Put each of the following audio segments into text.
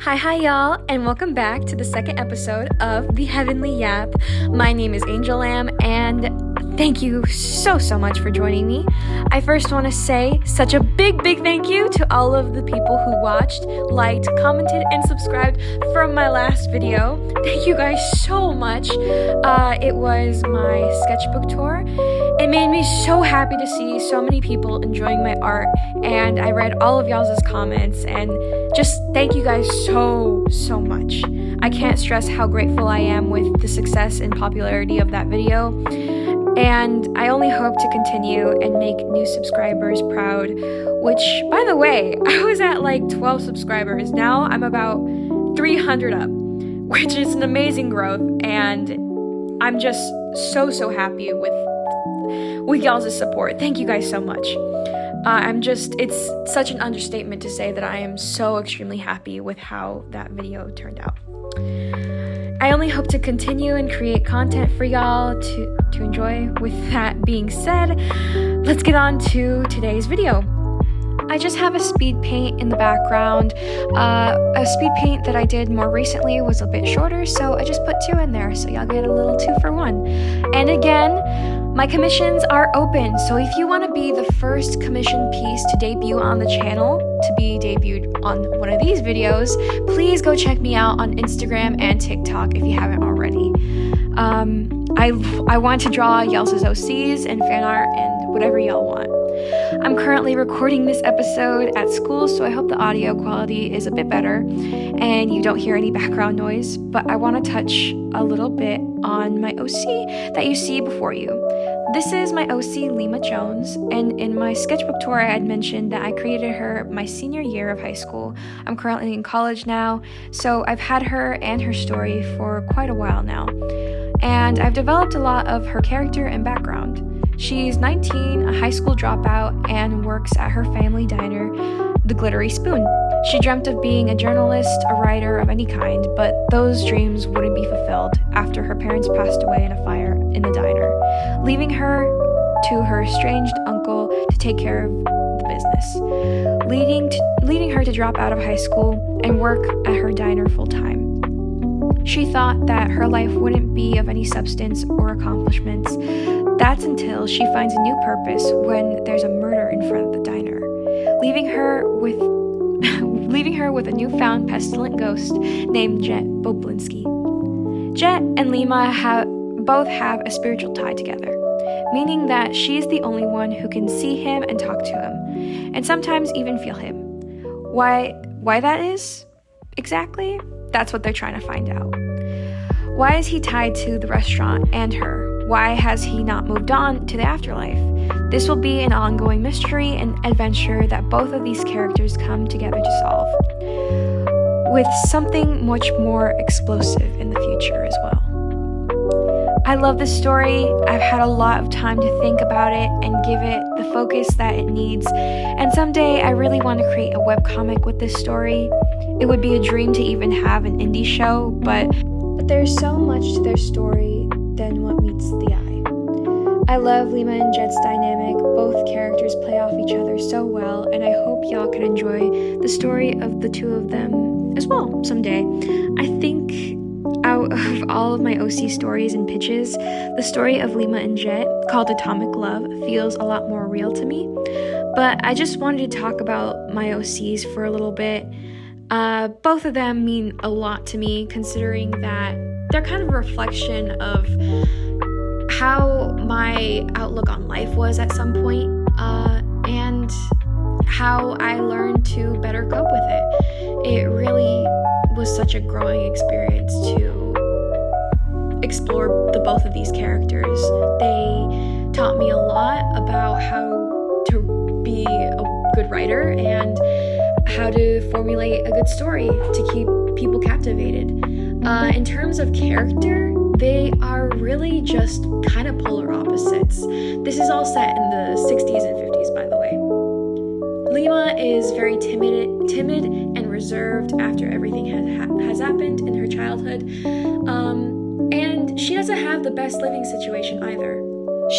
Hi y'all, and welcome back to the second episode of The Heavenly Yap. My name is Angel Lamb, and thank you so much for joining me. I first want to say such a big thank you to all of the people who watched, liked, commented, and subscribed from my last video. Thank you guys so much. It was my sketchbook tour. It made me so happy to see so many people enjoying my art, and I read all of y'all's comments, and just thank you guys so much. I can't stress how grateful I am with the success and popularity of that video, and I only hope to continue and make new subscribers proud, which, by the way, I was at like 12 subscribers. Now I'm about 300 up, which is an amazing growth, and I'm just so happy with y'all's support. Thank you guys so much. It's such an understatement to say that I am so extremely happy with how that video turned out. I only hope to continue and create content for y'all to enjoy. With that being said, let's get on to today's video. I just have a speed paint in the background. A speed paint that I did more recently was a bit shorter, so I just put 2 in there, so y'all get a little 2 for 1. And again, my commissions are open, so if you want to be the first commission piece to debut on the channel, to be debuted on one of these videos, please go check me out on Instagram and TikTok if you haven't already. I want to draw y'all's OCs and fan art and whatever y'all want. I'm currently recording this episode at school, so I hope the audio quality is a bit better and you don't hear any background noise, but I want to touch a little bit on my OC that you see before you. This is my OC, Lima Jones, and in my sketchbook tour I had mentioned that I created her my senior year of high school. I'm currently in college now, so I've had her and her story for quite a while now, and I've developed a lot of her character and background. She's 19, a high school dropout, and works at her family diner, The Glittery Spoon. She dreamt of being a journalist, a writer of any kind, but those dreams wouldn't be fulfilled after her parents passed away in a fire in the diner, leaving her to her estranged uncle to take care of the business, leading her to drop out of high school and work at her diner full-time. She thought that her life wouldn't be of any substance or accomplishments. That's until she finds a new purpose when there's a murder in front of the diner, leaving her with a newfound pestilent ghost named Jet Boblinski. Jet and Lima both have a spiritual tie together, meaning that she's the only one who can see him and talk to him, and sometimes even feel him. Why that is? Exactly? That's what they're trying to find out. Why is he tied to the restaurant and her? Why has he not moved on to the afterlife? This will be an ongoing mystery and adventure that both of these characters come together to solve, with something much more explosive in the future as well. I love this story. I've had a lot of time to think about it and give it the focus that it needs, and someday I really want to create a webcomic with this story. It would be a dream to even have an indie show, but there's so much to their story than what meets the eye. I love Lima and Jet's dynamic. Both characters play off each other so well, and I hope y'all can enjoy the story of the two of them as well someday. I think out of all of my OC stories and pitches, the story of Lima and Jet, called Atomic Love, feels a lot more real to me. But I just wanted to talk about my OCs for a little bit. Both of them mean a lot to me, considering that they're kind of a reflection of how my outlook on life was at some point, and how I learned to better cope with it. It really was such a growing experience to explore the both of these characters. They taught me a lot about how to be a good writer and how to formulate a good story to keep people captivated. In terms of character, they are really just kind of polar opposites. This is all set in the 60s and 50s, by the way. Lima is very timid and reserved after everything has happened in her childhood, and she doesn't have the best living situation either.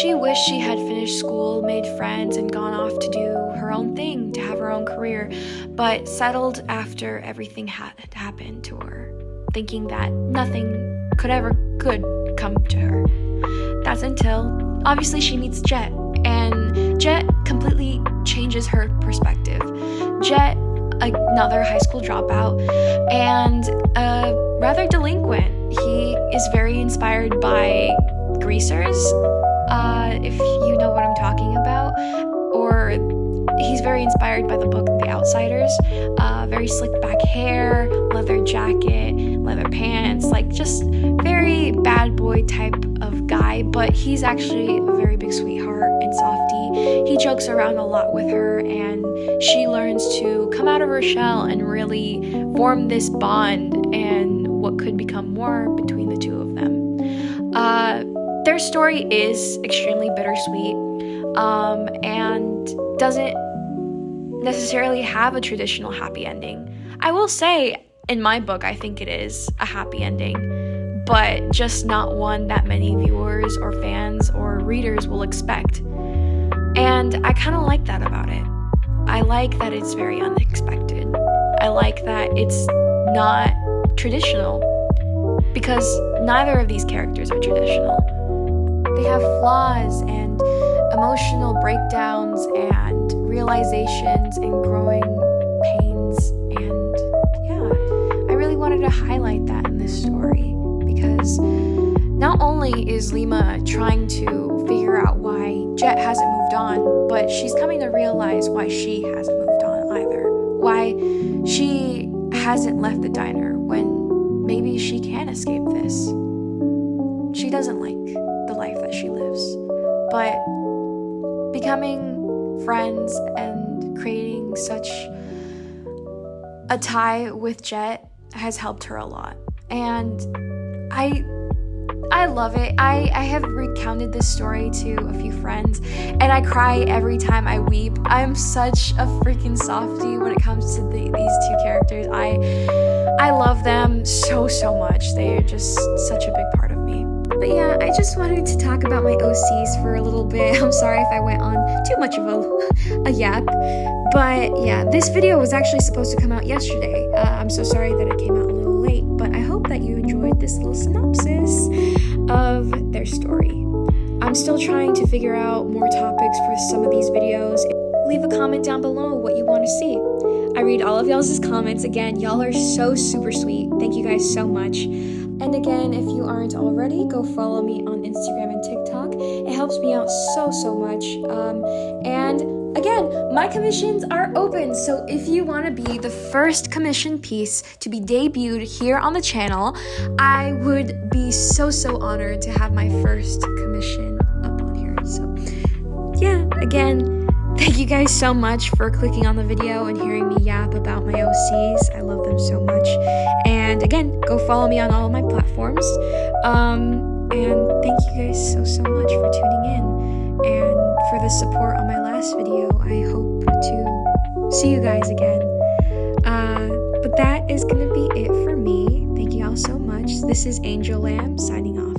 She wished she had finished school, made friends, and gone off to do her own thing, to have her own career, but settled after everything had happened to her, thinking that nothing could ever good come to her. That's until, obviously, she meets Jet, and Jet completely changes her perspective. Jet, another high school dropout, and rather delinquent. He is very inspired by greasers, if you know what I'm talking about, or he's very inspired by the book The Outsiders. Very slick back hair, leather jacket, leather pants, like just very bad boy type of guy, but he's actually a very big sweetheart and softie. He jokes around a lot with her, and she learns to come out of her shell and really form this bond and what could become more between the two of them. Their story is extremely bittersweet, and doesn't necessarily have a traditional happy ending. I will say, in my book, I think it is a happy ending, but just not one that many viewers or fans or readers will expect. And I kind of like that about it. I like that it's very unexpected. I like that it's not traditional, because neither of these characters are traditional. They have flaws and emotional breakdowns and realizations and growing pains, and yeah, I really wanted to highlight that in this story, because not only is Lima trying to figure out why Jet hasn't moved on, but she's coming to realize why she hasn't moved on either. Why she hasn't left the diner when maybe she can escape this. She doesn't like the life that she lives, but becoming friends and creating such a tie with Jet has helped her a lot, and I love it. I have recounted this story to a few friends, and I cry every time I weep. I'm such a freaking softie when it comes to these two characters. I love them so much. They are just such a big part of me. But yeah, I just wanted to talk about my OCs for a little bit. I'm sorry if I went on too much of a yap. But yeah, this video was actually supposed to come out yesterday. I'm so sorry that it came out a little late, but I hope that you enjoyed this little synopsis of their story. I'm still trying to figure out more topics for some of these videos. Leave a comment down below what you want to see. I read all of y'all's comments. Again, y'all are so super sweet. Thank you guys so much. And again, if you aren't already, go follow me on Instagram and TikTok. It helps me out so much. And again, my commissions are open. So if you want to be the first commission piece to be debuted here on the channel, I would be so honored to have my first commission up on here. So yeah, again, thank you guys so much for clicking on the video and hearing me yap about my OCs. I love them so much. And again, go follow me on all of my platforms. And thank you guys so much for tuning in and for the support on my last video. I hope to see you guys again. But that is going to be it for me. Thank you all so much. This is Angel Lamb signing off.